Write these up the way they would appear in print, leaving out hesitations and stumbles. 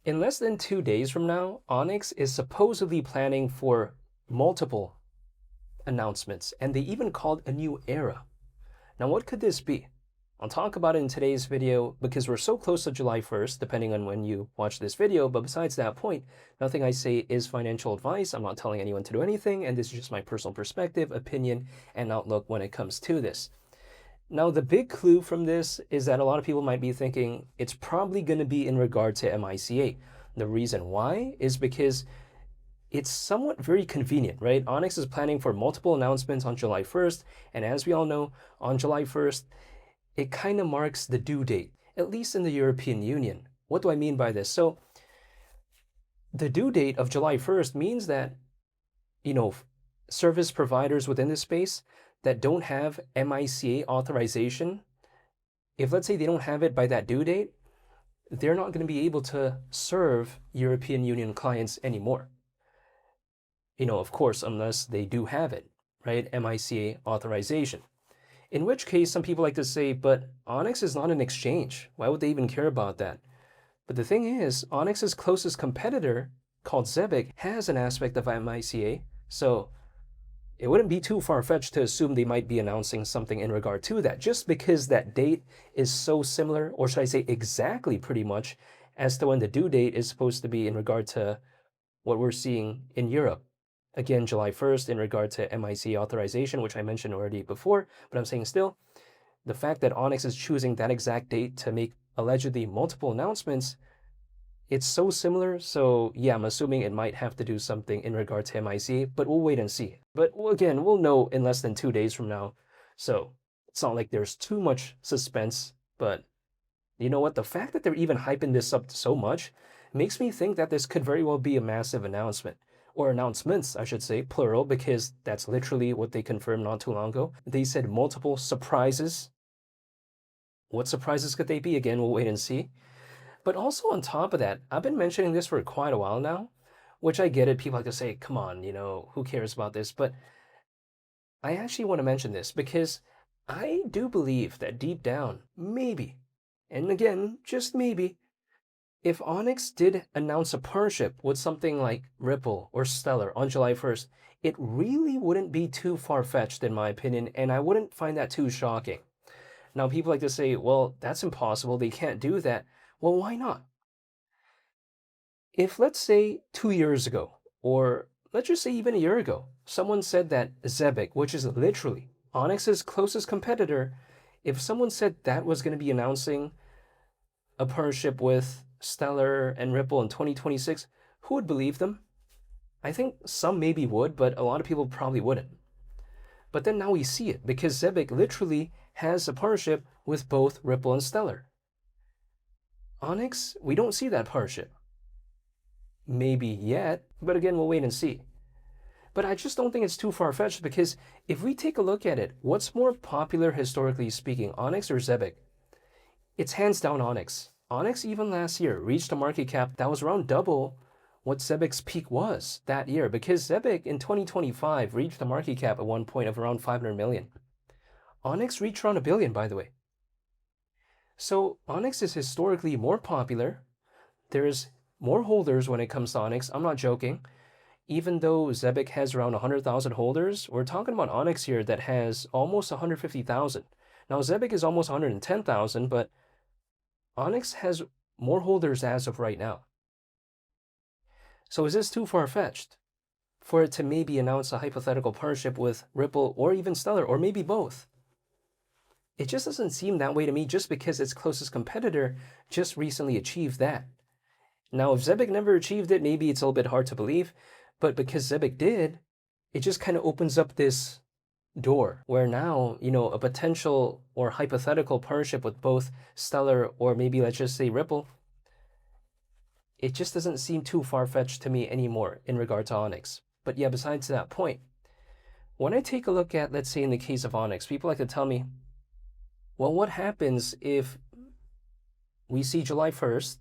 In less than 2 days from now, Onyx is supposedly planning for multiple announcements, and they even called a new era. Now, what could this be? I'll talk about it in today's video because we're so close to July 1st, depending on when you watch this video. But besides that point, nothing I say is financial advice. I'm not telling anyone to do anything, and this is just my personal perspective, opinion, and outlook when it comes to this. Now, the big clue from this is that a lot of people might be thinking it's probably going to be in regard to MICA. The reason why is because it's somewhat very convenient, right? Onyx is planning for multiple announcements on July 1st, and as we all know, on July 1st, it kind of marks the due date, at least in the European Union. What do I mean by this? So, the due date of July 1st means that, you know, service providers within this space that don't have MICA authorization, if let's say they don't have it by that due date, they're not going to be able to serve European Union clients anymore. Of course, unless they do have it, right? MICA authorization. In which case, some people like to say, but Onyx is not an exchange. Why would they even care about that? But the thing is, Onyx's closest competitor, called Zebic, has an aspect of MICA, so it wouldn't be too far-fetched to assume they might be announcing something in regard to that, just because that date is so similar, or should I say exactly pretty much, as to when the due date is supposed to be in regard to what we're seeing in Europe. Again, July 1st in regard to MICA authorization, which I mentioned already before, but I'm saying still, the fact that Onyx is choosing that exact date to make allegedly multiple announcements, it's so similar, so yeah, I'm assuming it might have to do something in regard to MICA, but we'll wait and see. But again, we'll know in less than 2 days from now, so it's not like there's too much suspense, but you know what? The fact that they're even hyping this up so much makes me think that this could very well be a massive announcement. Or announcements, I should say, plural, because that's literally what they confirmed not too long ago. They said multiple surprises. What surprises could they be? Again, we'll wait and see. But also on top of that, I've been mentioning this for quite a while now, which I get it. People like to say, come on, who cares about this? But I actually want to mention this because I do believe that deep down, maybe, and again, just maybe, if Onyx did announce a partnership with something like Ripple or Stellar on July 1st, it really wouldn't be too far-fetched in my opinion, and I wouldn't find that too shocking. Now, people like to say, well, that's impossible, they can't do that. Well, why not? If, let's say, 2 years ago, or let's just say even a year ago, someone said that Zebic, which is literally Onyx's closest competitor, if someone said that was going to be announcing a partnership with Stellar and Ripple in 2026, who would believe them? I think some maybe would, but a lot of people probably wouldn't. But then now we see it because Zebic literally has a partnership with both Ripple and Stellar. Onyx, we don't see that partnership. Maybe yet, but again, we'll wait and see. But I just don't think it's too far-fetched because if we take a look at it, what's more popular historically speaking, Onyx or Zebic? It's hands down Onyx. Onyx even last year reached a market cap that was around double what Zebic's peak was that year because Zebic in 2025 reached a market cap at one point of around 500 million. Onyx reached around a billion, by the way. So Onyx is historically more popular. There's more holders when it comes to Onyx. I'm not joking. Even though Zebic has around 100,000 holders, we're talking about Onyx here that has almost 150,000. Now Zebic is almost 110,000, but Onyx has more holders as of right now. So is this too far-fetched for it to maybe announce a hypothetical partnership with Ripple or even Stellar, or maybe both? It just doesn't seem that way to me just because its closest competitor just recently achieved that. Now, if Zebic never achieved it, maybe it's a little bit hard to believe, but because Zebic did, it just kind of opens up this door where now, a potential or hypothetical partnership with both Stellar or maybe let's just say Ripple, it just doesn't seem too far-fetched to me anymore in regard to Onyx. But yeah, besides that point, when I take a look at, let's say in the case of Onyx, people like to tell me, well, what happens if we see July 1st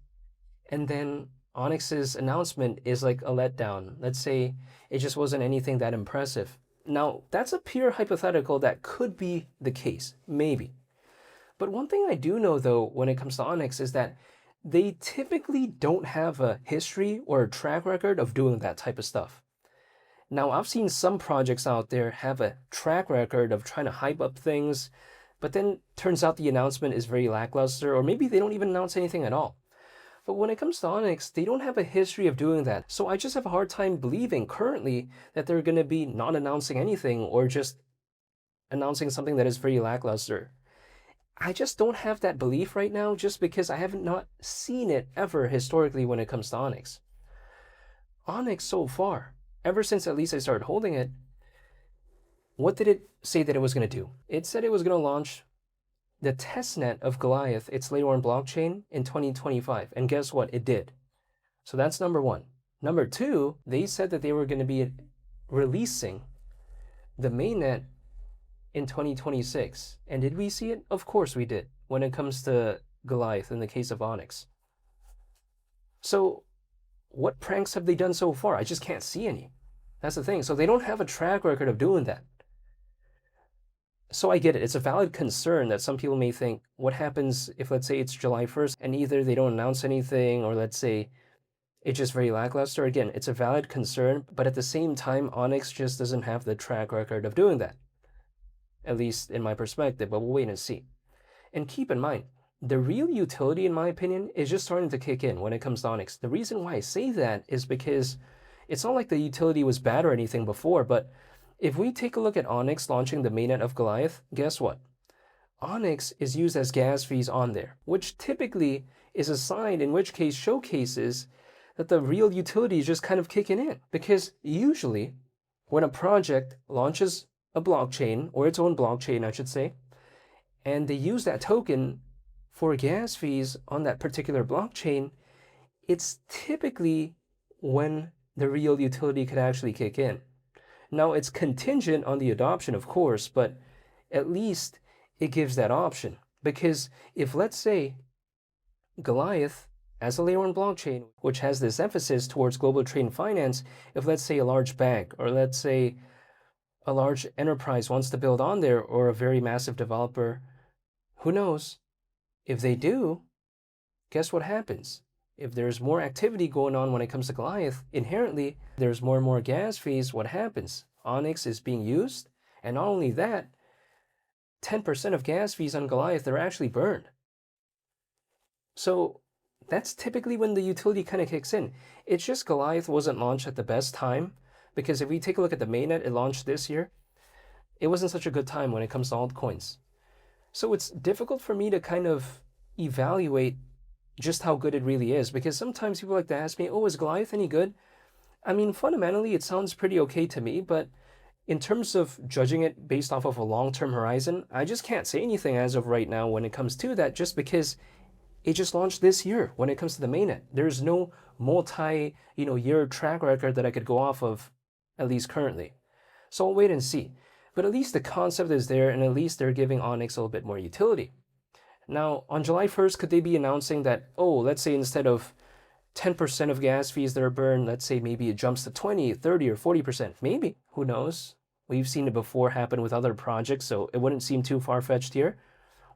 and then Onyx's announcement is like a letdown? Let's say it just wasn't anything that impressive. Now, that's a pure hypothetical that could be the case, maybe. But one thing I do know, though, when it comes to Onyx is that they typically don't have a history or a track record of doing that type of stuff. Now, I've seen some projects out there have a track record of trying to hype up things, but then turns out the announcement is very lackluster, or maybe they don't even announce anything at all. But when it comes to Onyx, they don't have a history of doing that. So I just have a hard time believing currently that they're going to be not announcing anything or just announcing something that is very lackluster. I just don't have that belief right now just because I haven't not seen it ever historically when it comes to Onyx. Onyx so far, ever since at least I started holding it, what did it say that it was going to do? It said it was going to launch the testnet of Goliath, its layer 1 blockchain, in 2025. And guess what? It did. So that's number one. Number two, they said that they were going to be releasing the mainnet in 2026. And did we see it? Of course we did, when it comes to Goliath in the case of Onyx. So what pranks have they done so far? I just can't see any. That's the thing. So they don't have a track record of doing that. So I get it. It's a valid concern that some people may think, what happens if, let's say, it's July 1st and either they don't announce anything or let's say it's just very lackluster. Again, it's a valid concern, but at the same time, Onyx just doesn't have the track record of doing that, at least in my perspective, but we'll wait and see. And keep in mind, the real utility, in my opinion, is just starting to kick in when it comes to Onyx. The reason why I say that is because it's not like the utility was bad or anything before, but if we take a look at Onyx launching the mainnet of Goliath, guess what? Onyx is used as gas fees on there, which typically is a sign in which case showcases that the real utility is just kind of kicking in. Because usually when a project launches a blockchain, or its own blockchain, I should say, and they use that token for gas fees on that particular blockchain, it's typically when the real utility could actually kick in. Now, it's contingent on the adoption, of course, but at least it gives that option. Because if, let's say, Goliath, as a layer 1 blockchain, which has this emphasis towards global trade and finance, if, let's say, a large bank or, let's say, a large enterprise wants to build on there, or a very massive developer, who knows? If they do, guess what happens? If there's more activity going on when it comes to Goliath, inherently, there's more and more gas fees. What happens? Onyx is being used, and not only that, 10% of gas fees on Goliath are actually burned. So that's typically when the utility kind of kicks in. It's just Goliath wasn't launched at the best time, because if we take a look at the mainnet, it launched this year. It wasn't such a good time when it comes to altcoins. So it's difficult for me to kind of evaluate just how good it really is, because sometimes people like to ask me, oh, is Goliath any good? I mean, fundamentally, it sounds pretty okay to me, but in terms of judging it based off of a long-term horizon, I just can't say anything as of right now when it comes to that, just because it just launched this year when it comes to the mainnet. There's no multi-year track record that I could go off of, at least currently. So I'll wait and see. But at least the concept is there, and at least they're giving Onyx a little bit more utility. Now, on July 1st, could they be announcing that, oh, let's say instead of 10% of gas fees that are burned, let's say maybe it jumps to 20, 30, or 40%? Maybe. Who knows? We've seen it before happen with other projects, so it wouldn't seem too far-fetched here.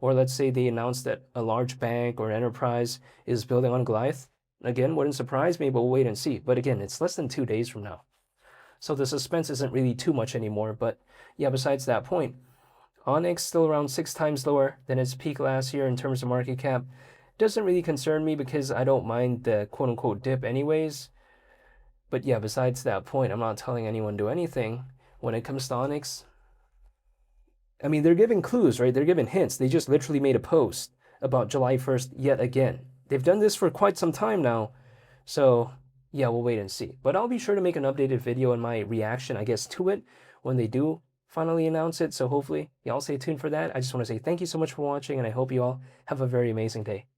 Or let's say they announce that a large bank or enterprise is building on Goliath. Again, wouldn't surprise me, but we'll wait and see. But again, it's less than 2 days from now. So the suspense isn't really too much anymore. But yeah, besides that point, Onyx still around 6 times lower than its peak last year in terms of market cap. Doesn't really concern me because I don't mind the quote-unquote dip anyways. But yeah, besides that point, I'm not telling anyone to do anything. When it comes to Onyx, I mean, they're giving clues, right? They're giving hints. They just literally made a post about July 1st yet again. They've done this for quite some time now. So yeah, we'll wait and see. But I'll be sure to make an updated video on my reaction, I guess, to it when they do finally announce it. So hopefully y'all stay tuned for that. I just want to say thank you so much for watching, and I hope you all have a very amazing day.